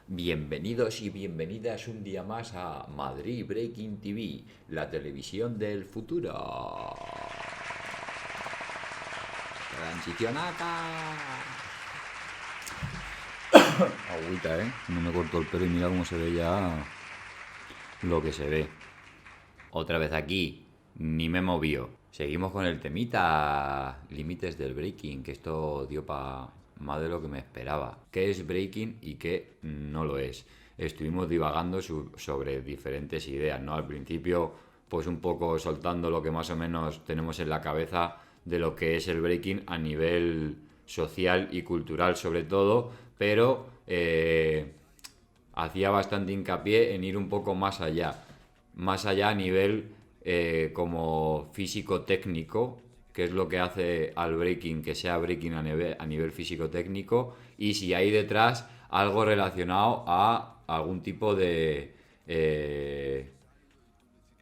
Bienvenidos y bienvenidas un día más a Madrid Breaking TV, la televisión del futuro. Transición acá. Agüita, ¿eh? No me corto el pelo y mira cómo se ve ya lo que se ve. Otra vez aquí, ni me movió. Seguimos con el temita límites del breaking, que esto dio para más de lo que me esperaba. ¿Qué es breaking y qué no lo es? Estuvimos divagando sobre diferentes ideas, ¿no? Al principio, pues un poco soltando lo que más o menos tenemos en la cabeza de lo que es el breaking a nivel social y cultural sobre todo, pero hacía bastante hincapié en ir un poco más allá a nivel como físico-técnico, que es lo que hace al breaking que sea breaking a nivel físico-técnico, y si hay detrás algo relacionado a algún tipo de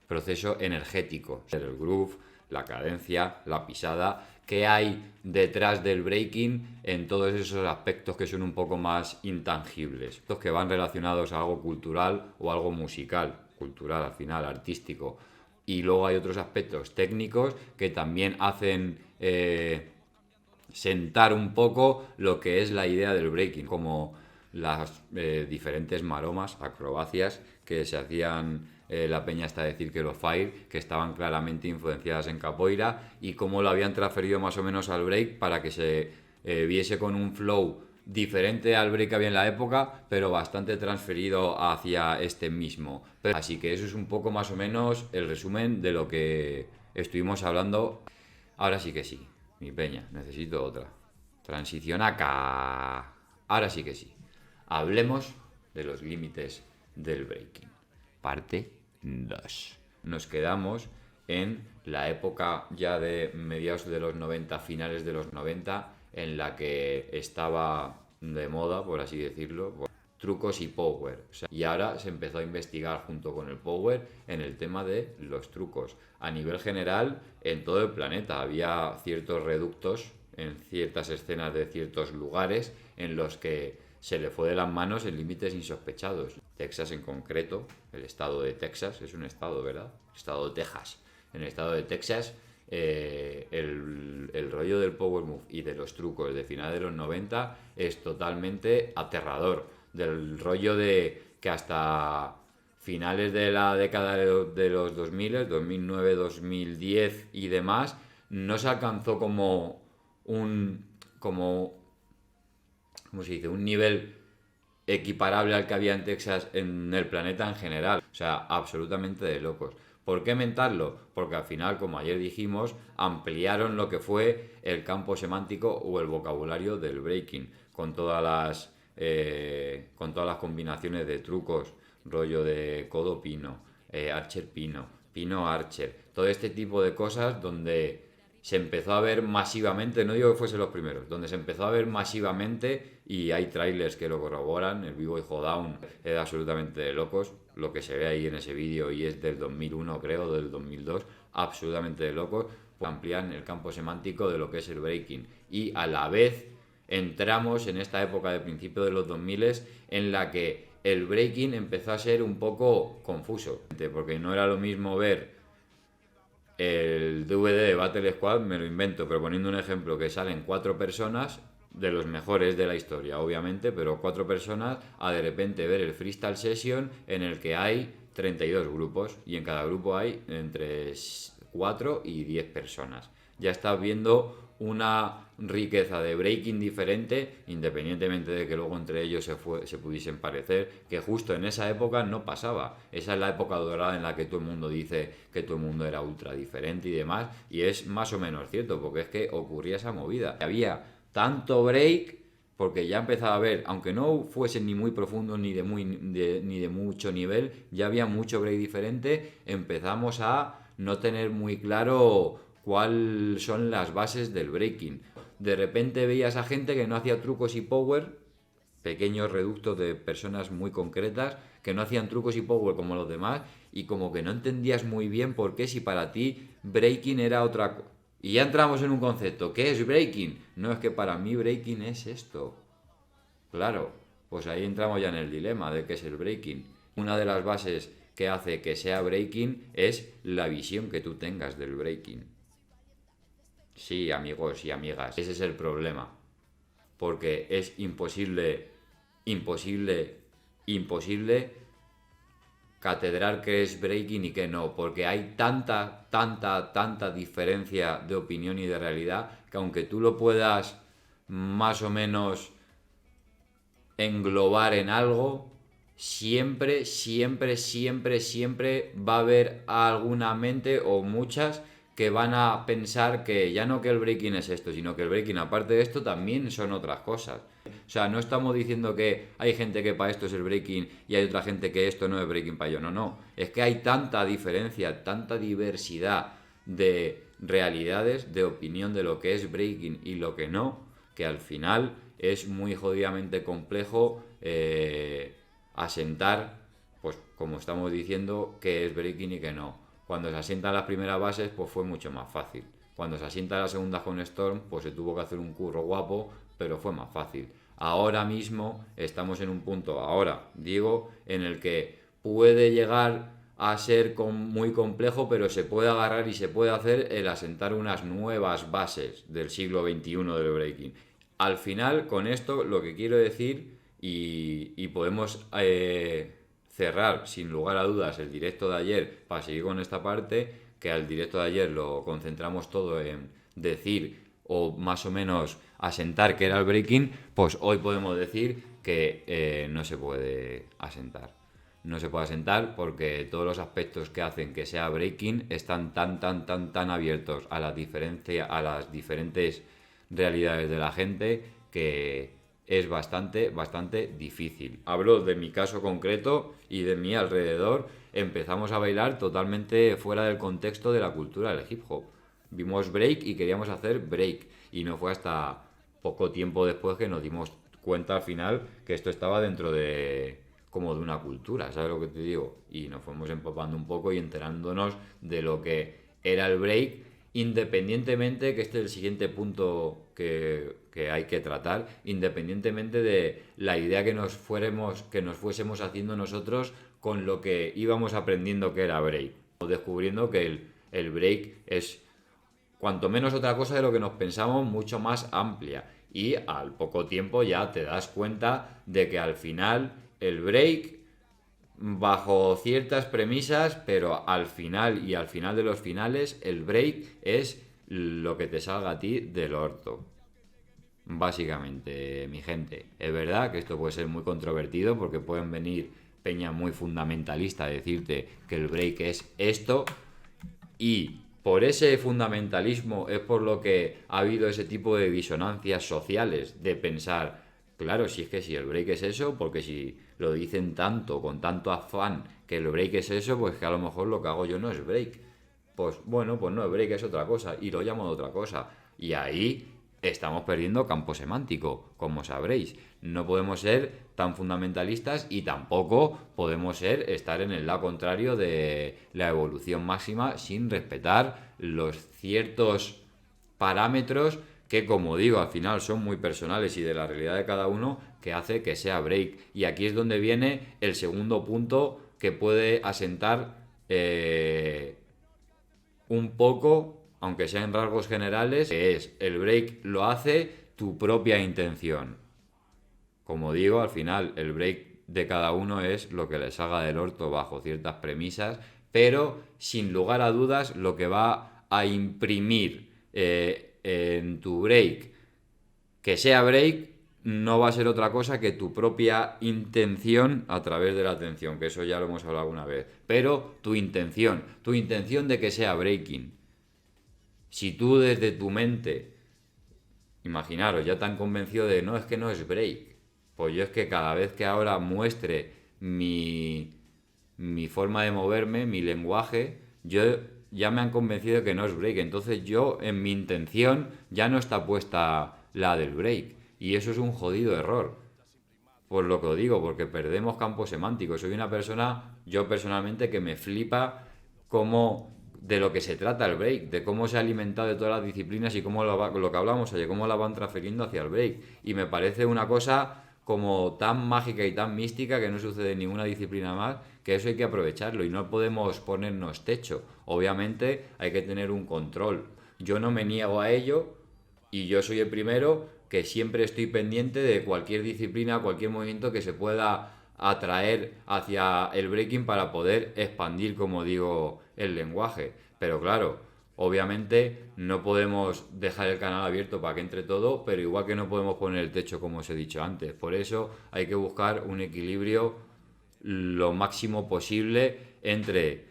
proceso energético, el groove, la cadencia, la pisada, que hay detrás del breaking en todos esos aspectos que son un poco más intangibles, estos que van relacionados a algo cultural o algo musical, cultural al final, artístico. Y luego hay otros aspectos técnicos que también hacen sentar un poco lo que es la idea del breaking, como las diferentes maromas, acrobacias que se hacían, la peña está a decir que los fire, que estaban claramente influenciadas en capoeira y cómo lo habían transferido más o menos al break para que se viese con un flow diferente al break que había en la época, pero bastante transferido hacia este mismo. Así que eso es un poco más o menos el resumen de lo que estuvimos hablando. Ahora sí que sí, mi peña, necesito otra. Transición acá. Ahora sí que sí. Hablemos de los límites del breaking. Parte 2. Nos quedamos en la época ya de mediados de los 90, finales de los 90, en la que estaba de moda, por así decirlo, trucos y power. O sea, y ahora se empezó a investigar junto con el power en el tema de los trucos. A nivel general, en todo el planeta había ciertos reductos en ciertas escenas de ciertos lugares en los que se le fue de las manos en límites insospechados. Texas en concreto, el estado de Texas, es un estado, ¿verdad? El estado de Texas. En el estado de Texas, el rollo del power move y de los trucos de final de los 90 es totalmente aterrador. Del rollo de que hasta finales de la década de los 2000, 2009, 2010 y demás, no se alcanzó como un, como, ¿cómo se dice? Un nivel equiparable al que había en Texas en el planeta en general. O sea, absolutamente de locos. ¿Por qué mentarlo? Porque al final, como ayer dijimos, ampliaron lo que fue el campo semántico o el vocabulario del breaking, con todas las combinaciones de trucos, rollo de codo pino, archer pino, pino archer, todo este tipo de cosas donde se empezó a ver masivamente, no digo que fuesen los primeros, donde se empezó a ver masivamente y hay trailers que lo corroboran, el Vivo y Down es absolutamente de locos, lo que se ve ahí en ese vídeo y es del 2001 creo, del 2002, absolutamente de locos, pues amplían el campo semántico de lo que es el breaking y a la vez entramos en esta época de principio de los 2000 en la que el breaking empezó a ser un poco confuso, porque no era lo mismo ver el DVD de Battle Squad, me lo invento, pero poniendo un ejemplo que salen cuatro personas, de los mejores de la historia, obviamente, pero cuatro personas, a de repente ver el Freestyle Session en el que hay 32 grupos y en cada grupo hay entre 4 y 10 personas. Ya estás viendo una riqueza de breaking diferente, independientemente de que luego entre ellos se pudiesen parecer, que justo en esa época no pasaba. Esa es la época dorada en la que todo el mundo dice que todo el mundo era ultra diferente y demás, y es más o menos cierto, porque es que ocurría esa movida. Había tanto break porque ya empezaba a ver, aunque no fuesen ni muy profundos ni de mucho nivel, ya había mucho break diferente, empezamos a no tener muy claro cuáles son las bases del breaking. De repente veías a gente que no hacía trucos y power, pequeños reductos de personas muy concretas que no hacían trucos y power como los demás y como que no entendías muy bien por qué si para ti breaking era otra cosa. Y ya entramos en un concepto, ¿qué es breaking? No, es que para mí breaking es esto. Claro. pues ahí entramos ya en el dilema de qué es el breaking. Una de las bases que hace que sea breaking es la visión que tú tengas del breaking. Sí, amigos y amigas, ese es el problema. Porque es imposible catedrar qué es breaking y qué no, porque hay tanta diferencia de opinión y de realidad que aunque tú lo puedas más o menos englobar en algo, siempre va a haber alguna mente o muchas que van a pensar que ya no que el breaking es esto, sino que el breaking aparte de esto también son otras cosas. O sea, no estamos diciendo que hay gente que para esto es el breaking y hay otra gente que esto no es breaking para yo. No. Es que hay tanta diferencia, tanta diversidad de realidades, de opinión de lo que es breaking y lo que no, que al final es muy jodidamente complejo asentar, pues como estamos diciendo, qué es breaking y qué no. Cuando se asientan las primeras bases, pues fue mucho más fácil. Cuando se asienta la segunda con Storm, pues se tuvo que hacer un curro guapo, pero fue más fácil. Ahora mismo estamos en un punto, en el que puede llegar a ser muy complejo, pero se puede agarrar y se puede hacer el asentar unas nuevas bases del siglo XXI del breaking. Al final, con esto, lo que quiero decir, y podemos cerrar sin lugar a dudas el directo de ayer para seguir con esta parte, que al directo de ayer lo concentramos todo en decir o más o menos asentar que era el breaking, pues hoy podemos decir que no se puede asentar. No se puede asentar porque todos los aspectos que hacen que sea breaking están tan abiertos a las diferentes realidades de la gente que es bastante difícil. Hablo de mi caso concreto y de mi alrededor. Empezamos a bailar totalmente fuera del contexto de la cultura del hip hop. Vimos break y queríamos hacer break. Y no fue hasta poco tiempo después que nos dimos cuenta al final que esto estaba dentro de como de una cultura, ¿sabes lo que te digo? Y nos fuimos empapando un poco y enterándonos de lo que era el break, independientemente, que este es el siguiente punto que hay que tratar, independientemente de la idea que nos fuésemos haciendo nosotros con lo que íbamos aprendiendo que era break. Descubriendo que el break es cuanto menos otra cosa de lo que nos pensamos, mucho más amplia. Y al poco tiempo ya te das cuenta de que al final el break, bajo ciertas premisas, pero al final de los finales, el break es lo que te salga a ti del orto. Básicamente, mi gente. Es verdad que esto puede ser muy controvertido porque pueden venir peña muy fundamentalista a decirte que el break es esto y por ese fundamentalismo es por lo que ha habido ese tipo de disonancias sociales de pensar, claro, si es que si el break es eso, porque si lo dicen tanto, con tanto afán, que el break es eso, pues que a lo mejor lo que hago yo no es break. Pues bueno, pues no, el break es otra cosa y lo llamo de otra cosa. Y ahí estamos perdiendo campo semántico, como sabréis. No podemos ser tan fundamentalistas y tampoco podemos estar en el lado contrario de la evolución máxima sin respetar los ciertos parámetros que, como digo, al final son muy personales y de la realidad de cada uno, que hace que sea break. Y aquí es donde viene el segundo punto que puede asentar un poco, aunque sea en rasgos generales, que es el break lo hace tu propia intención. Como digo, al final el break de cada uno es lo que les haga del orto bajo ciertas premisas, pero sin lugar a dudas lo que va a imprimir en tu break que sea break no va a ser otra cosa que tu propia intención a través de la atención, que eso ya lo hemos hablado alguna vez, pero tu intención de que sea breaking. Si tú desde tu mente, imaginaros, ya tan convencido de no, es que no es break, pues yo es que cada vez que ahora muestre mi forma de moverme, mi lenguaje, yo ya me han convencido de que no es break. Entonces yo en mi intención ya no está puesta la del break. Y eso es un jodido error. Por lo que os digo, porque perdemos campo semántico. Soy una persona, yo personalmente, que me flipa de lo que se trata el break, de cómo se ha alimentado de todas las disciplinas y cómo lo que hablamos ayer, cómo la van transfiriendo hacia el break. Y me parece una cosa como tan mágica y tan mística que no sucede en ninguna disciplina más, que eso hay que aprovecharlo y no podemos ponernos techo. Obviamente hay que tener un control. Yo no me niego a ello y yo soy el primero que siempre estoy pendiente de cualquier disciplina, cualquier movimiento que se pueda atraer hacia el breaking para poder expandir, como digo, el lenguaje. Pero claro, obviamente no podemos dejar el canal abierto para que entre todo, pero igual que no podemos poner el techo como os he dicho antes. Por eso hay que buscar un equilibrio lo máximo posible entre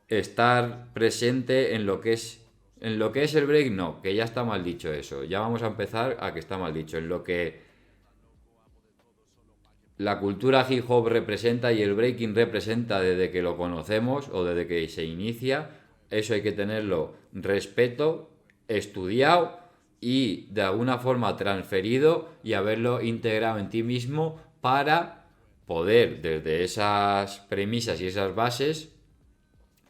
estar presente en lo que es el break, no, que ya está mal dicho eso. Ya vamos a empezar a que está mal dicho. En lo que la cultura hip hop representa y el breaking representa desde que lo conocemos o desde que se inicia, eso hay que tenerlo respeto, estudiado y de alguna forma transferido y haberlo integrado en ti mismo para poder desde esas premisas y esas bases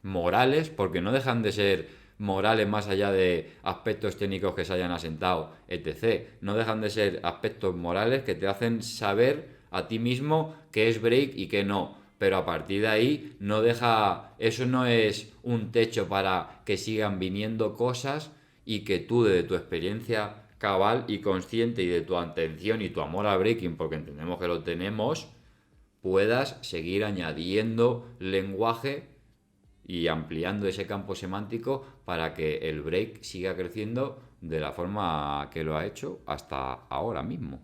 morales, porque no dejan de ser morales más allá de aspectos técnicos que se hayan asentado, etc. No dejan de ser aspectos morales que te hacen saber a ti mismo qué es break y qué no. Pero a partir de ahí no deja, eso no es un techo para que sigan viniendo cosas y que tú desde tu experiencia cabal y consciente y de tu atención y tu amor al breaking, porque entendemos que lo tenemos, puedas seguir añadiendo lenguaje y ampliando ese campo semántico para que el break siga creciendo de la forma que lo ha hecho hasta ahora mismo.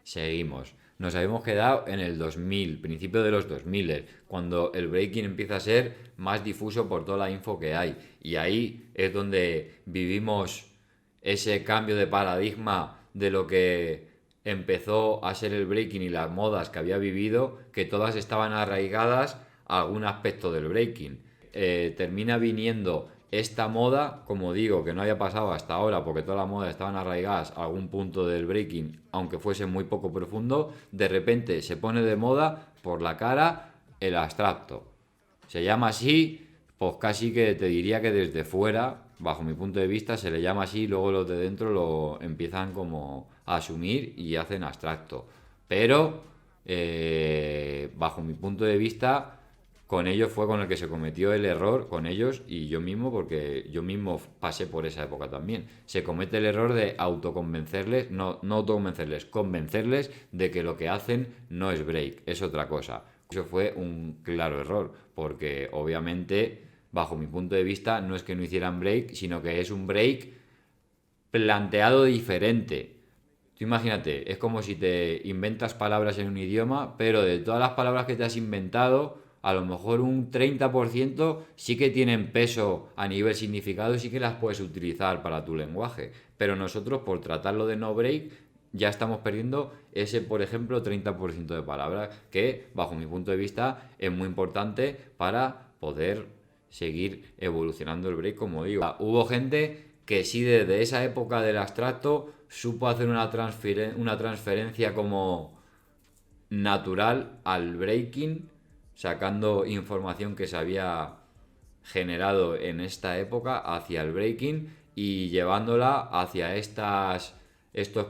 Seguimos. Nos habíamos quedado en el 2000, principio de los 2000, cuando el breaking empieza a ser más difuso por toda la info que hay. Y ahí es donde vivimos ese cambio de paradigma de lo que empezó a ser el breaking y las modas que había vivido, que todas estaban arraigadas a algún aspecto del breaking. Termina viniendo esta moda, como digo, que no había pasado hasta ahora porque todas las modas estaban arraigadas a algún punto del breaking, aunque fuese muy poco profundo, de repente se pone de moda por la cara el abstracto. Se llama así, pues casi que te diría que desde fuera, bajo mi punto de vista, se le llama así y luego los de dentro lo empiezan como a asumir y hacen abstracto. Pero, bajo mi punto de vista, con ellos fue con el que se cometió el error, con ellos y yo mismo, porque yo mismo pasé por esa época también. Se comete el error de autoconvencerles, no autoconvencerles, convencerles de que lo que hacen no es break, es otra cosa. Eso fue un claro error, porque obviamente, bajo mi punto de vista, no es que no hicieran break, sino que es un break planteado diferente. Tú imagínate, es como si te inventas palabras en un idioma, pero de todas las palabras que te has inventado, a lo mejor un 30% sí que tienen peso a nivel significado y sí que las puedes utilizar para tu lenguaje. Pero nosotros, por tratarlo de no break, ya estamos perdiendo ese, por ejemplo, 30% de palabras, que, bajo mi punto de vista, es muy importante para poder seguir evolucionando el break, como digo. Hubo gente que sí desde esa época del abstracto supo hacer una transferencia como natural al breaking, sacando información que se había generado en esta época hacia el breaking y llevándola hacia estos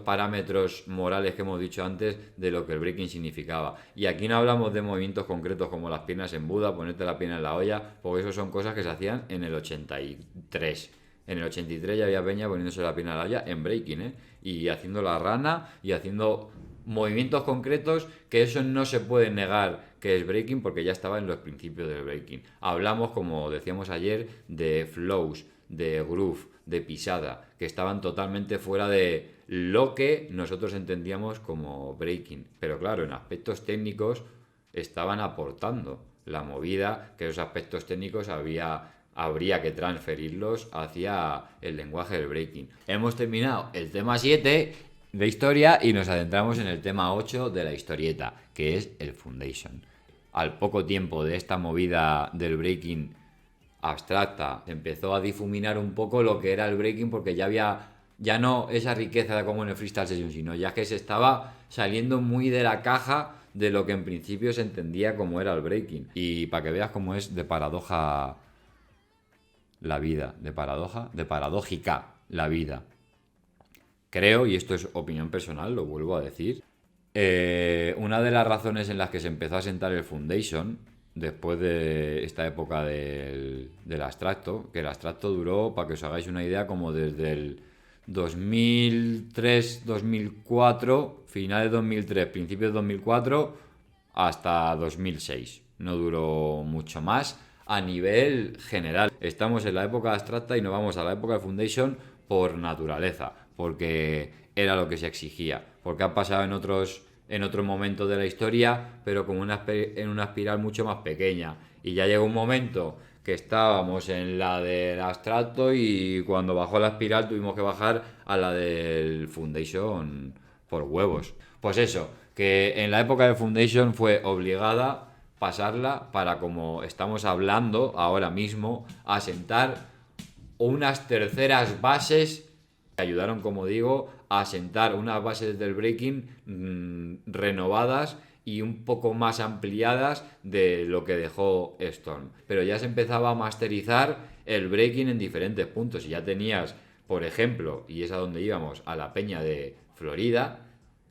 parámetros morales que hemos dicho antes de lo que el breaking significaba. Y aquí no hablamos de movimientos concretos como las piernas en Buda, ponerte la pierna en la olla, porque eso son cosas que se hacían en el 83. En el 83 ya había peña poniéndose la pierna en la olla en breaking, ¿eh? Y haciendo la rana y haciendo movimientos concretos que eso no se puede negar que es breaking porque ya estaba en los principios del breaking. Hablamos, como decíamos ayer, de flows, de groove, de pisada, que estaban totalmente fuera de lo que nosotros entendíamos como breaking. Pero claro, en aspectos técnicos estaban aportando la movida, que esos aspectos técnicos habría que transferirlos hacia el lenguaje del breaking. Hemos terminado el tema 7 de historia y nos adentramos en el tema 8 de la historieta, que es el foundation. Al poco tiempo de esta movida del breaking abstracta, se empezó a difuminar un poco lo que era el breaking porque ya no esa riqueza como en el freestyle session, sino ya que se estaba saliendo muy de la caja de lo que en principio se entendía como era el breaking. Y para que veas cómo es de paradoja la vida, de paradójica la vida. Creo, y esto es opinión personal, lo vuelvo a decir, Una de las razones en las que se empezó a sentar el Foundation, después de esta época del abstracto, que el abstracto duró, para que os hagáis una idea, como desde el 2003-2004, finales de 2003, principios de 2004, hasta 2006. No duró mucho más a nivel general. Estamos en la época abstracta y nos vamos a la época de Foundation por naturaleza, porque era lo que se exigía, porque ha pasado en otros momentos de la historia, pero como en una espiral mucho más pequeña. Y ya llegó un momento que estábamos en la del abstracto y cuando bajó la espiral tuvimos que bajar a la del Foundation por huevos. Pues eso, que en la época de Foundation fue obligada pasarla para, como estamos hablando ahora mismo, asentar unas terceras bases que ayudaron, como digo, a sentar unas bases del breaking renovadas y un poco más ampliadas de lo que dejó Storm. Pero ya se empezaba a masterizar el breaking en diferentes puntos y ya tenías, por ejemplo, y es a donde íbamos, a la peña de Florida,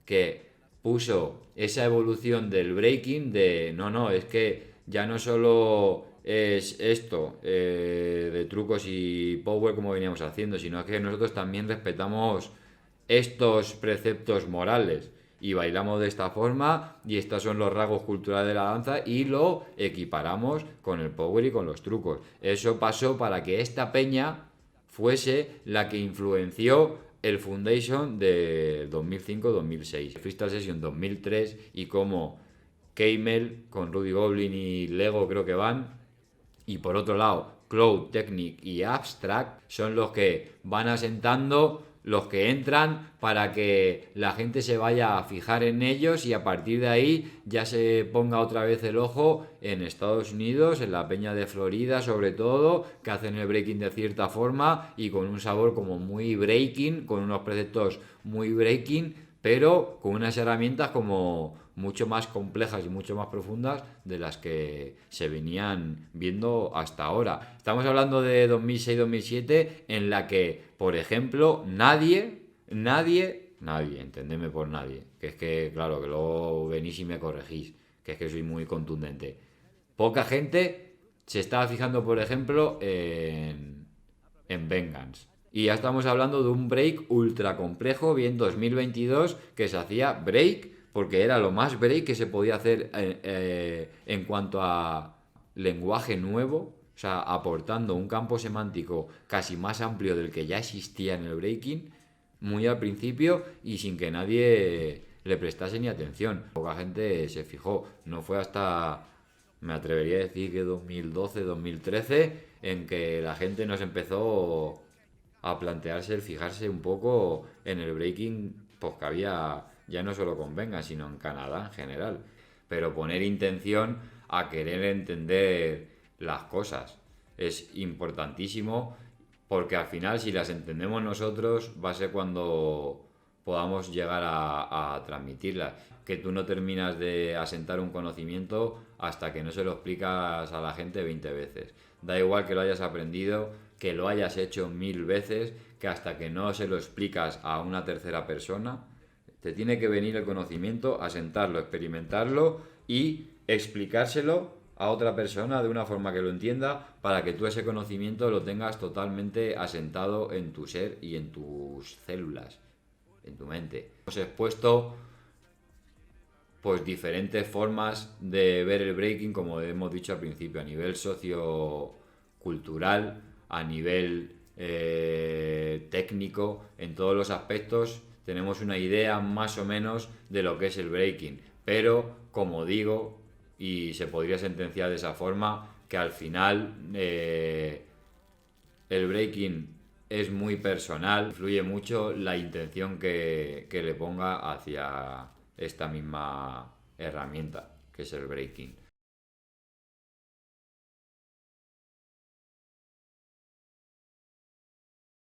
que puso esa evolución del breaking de no, es que ya no solo es esto de trucos y power como veníamos haciendo, sino que nosotros también respetamos estos preceptos morales y bailamos de esta forma y estos son los rasgos culturales de la danza y lo equiparamos con el power y con los trucos. Eso pasó para que esta peña fuese la que influenció el Foundation de 2005-2006, Freestyle Session 2003 y como Keimel con Rudy Goblin y Lego creo que van. Y por otro lado, Cloud, Technic y Abstract son los que van asentando, los que entran para que la gente se vaya a fijar en ellos y a partir de ahí ya se ponga otra vez el ojo en Estados Unidos, en la peña de Florida sobre todo, que hacen el breaking de cierta forma y con un sabor como muy breaking, con unos preceptos muy breaking, pero con unas herramientas como mucho más complejas y mucho más profundas de las que se venían viendo hasta ahora. Estamos hablando de 2006-2007 en la que, por ejemplo, nadie, entendedme por nadie, que es que, claro, que luego venís y me corregís, que es que soy muy contundente. Poca gente se estaba fijando, por ejemplo, en Vengeance. Y ya estamos hablando de un break ultra complejo, bien 2022, que se hacía break porque era lo más break que se podía hacer en cuanto a lenguaje nuevo, o sea, aportando un campo semántico casi más amplio del que ya existía en el breaking, muy al principio y sin que nadie le prestase ni atención. Poca gente se fijó, no fue hasta, me atrevería a decir que 2012-2013, en que la gente nos empezó a plantearse el fijarse un poco en el breaking pues que había ya no solo con Venga, sino en Canadá en general. Pero poner intención a querer entender las cosas es importantísimo porque al final si las entendemos nosotros va a ser cuando podamos llegar a transmitirlas. Que tú no terminas de asentar un conocimiento hasta que no se lo explicas a la gente 20 veces. Da igual que lo hayas aprendido, que lo hayas hecho 1000 veces, que hasta que no se lo explicas a una tercera persona, te tiene que venir el conocimiento, asentarlo, experimentarlo y explicárselo a otra persona de una forma que lo entienda para que tú ese conocimiento lo tengas totalmente asentado en tu ser y en tus células, en tu mente. Hemos expuesto pues diferentes formas de ver el breaking, como hemos dicho al principio, a nivel sociocultural, a nivel técnico, en todos los aspectos tenemos una idea más o menos de lo que es el breaking, pero como digo, y se podría sentenciar de esa forma, que al final el breaking es muy personal, influye mucho la intención que le ponga hacia esta misma herramienta que es el breaking.